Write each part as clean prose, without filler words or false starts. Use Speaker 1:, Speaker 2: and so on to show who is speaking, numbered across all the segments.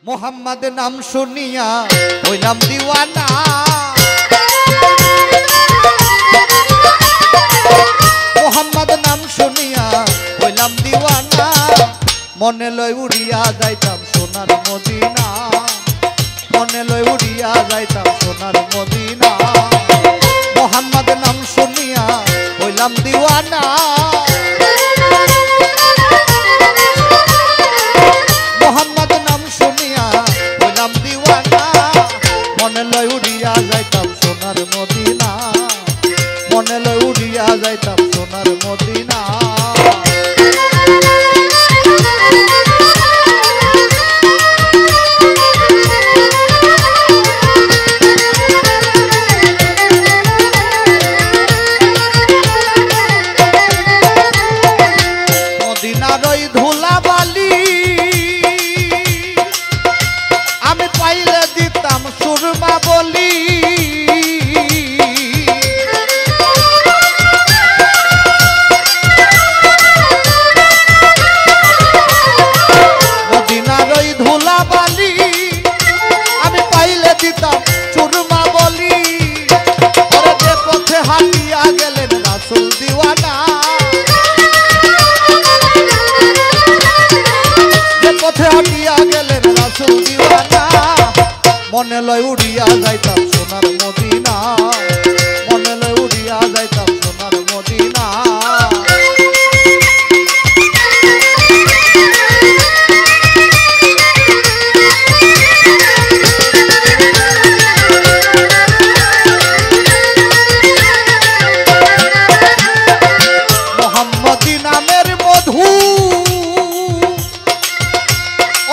Speaker 1: মোহাম্মদ নাম শুনিয়া হইলাম দিওয়ানা। মোহাম্মদ নাম শুনিয়া হইলাম দিওয়ানা। মনে লয় উড়িয়া যাইতাম সোনার মদিনা। মনে লয় উড়িয়া যাইতাম সোনার মদিনা। মোহাম্মদ নাম শুনিয়া হইলাম দিওয়ানা। মোহাম্মদ নাম শুনিয়া হইলাম দিওয়ানা। মনে লয় উড়িয়া যাইতাম সোনার মদিনা। মনে লয় উড়িয়া যাইতাম সোনার মদিনা। মদিনার ওই ধুলাবালি আমি পাইলে দিতাম সুরমা বলি। মদিনার ওই ধুলাবালি আমি পাইলে দিতাম সুরমা বলি। ওরে যে পথে হাঁটিয়া গেলেন রাসূল দিওয়ানা। যে পথে হাঁটিয়া গেলেন রাসূল দিওয়ানা। মনে লয় উড়িয়া যাইতাম সোনার মদিনা। মনে লয় উড়িয়া যাইতাম সোনার মদিনা। মোহাম্মদী নামের মধু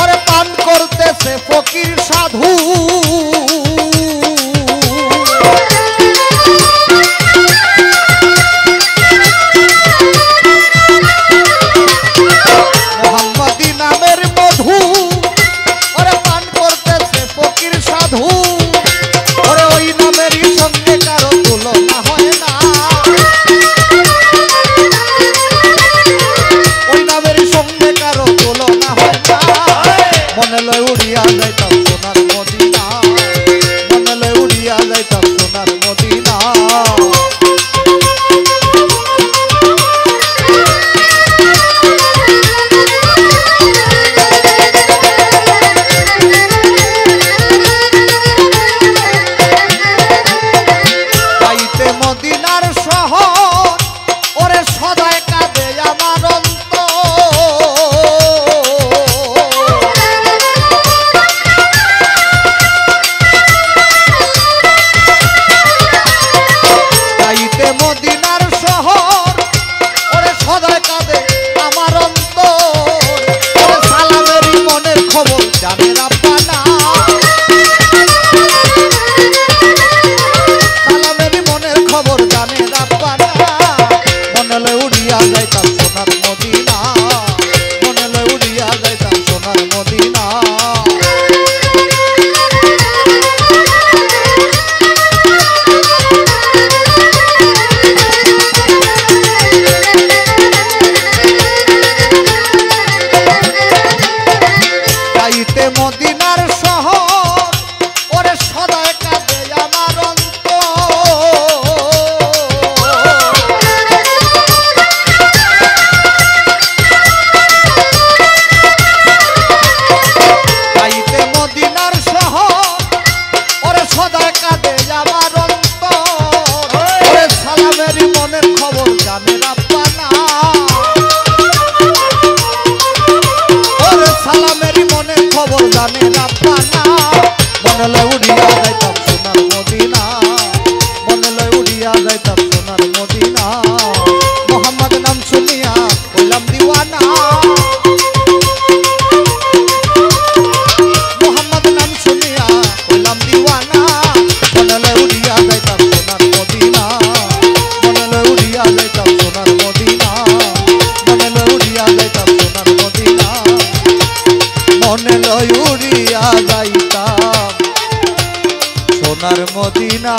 Speaker 1: ওরে পান করতেছে ফকির সাধু। মোহাম্মদী নামের মধু ওরে পান করতেছে ফকির সাধু। ওরে ওই নামেরই সঙ্গে কারো তুলনা হয় না। ওই নামেরই সঙ্গে কারো তুলনা হয় না। মনে লয় উড়িয়া যাইতাম সোনার মদিনা। মনে লয় উড়িয়া যাইতাম সোনার মদিনা। যাইতে মদিনার শহর ওরে সদায় কাঁদে আমার অন্তর। যাইতে মদিনার শহর ওরে সদায় কাঁদে আমার অন্তর। ওরে সালামেরই মনের খবর জানে রাব্বানা। সালামেরই মনের খবর জানে রাব্বানা। মনে লয় উড়িয়া যাইতাম সোনার মদিনা। মনে লয় উড়িয়া যাইতাম সোনার মদিনা। যাইতে মদিনার শহর ওরে সদায় কাঁদে আমার অন্তর। যাইতে মদিনার শহর ওরে সদায় কাঁদে আমার অন্তর। ওরে সালামেরই মনের খবর জানে রাব্বানা। ওরে সালামেরই মনের খবর জানে রাব্বানা। মনে লয় উড়িয়া যাইতাম সোনার মদিনা। মনে লয় উড়িয়া যাইতাম সোনার মদিনা। মোহাম্মদ নাম শুনিয়া হইলাম দিওয়ানা। মোহাম্মদ নাম শুনিয়া হইলাম দিওয়ানা। মনে লয় উড়িয়া যাইতাম সোনার মদিনা। মনে লয় উড়িয়া যাইতাম সোনার মদিনা। মনে লয় উড়িয়া যাইতাম সোনার মদিনা। মনে লয় উড়িয়া যাইতাম সোনার মদিনা।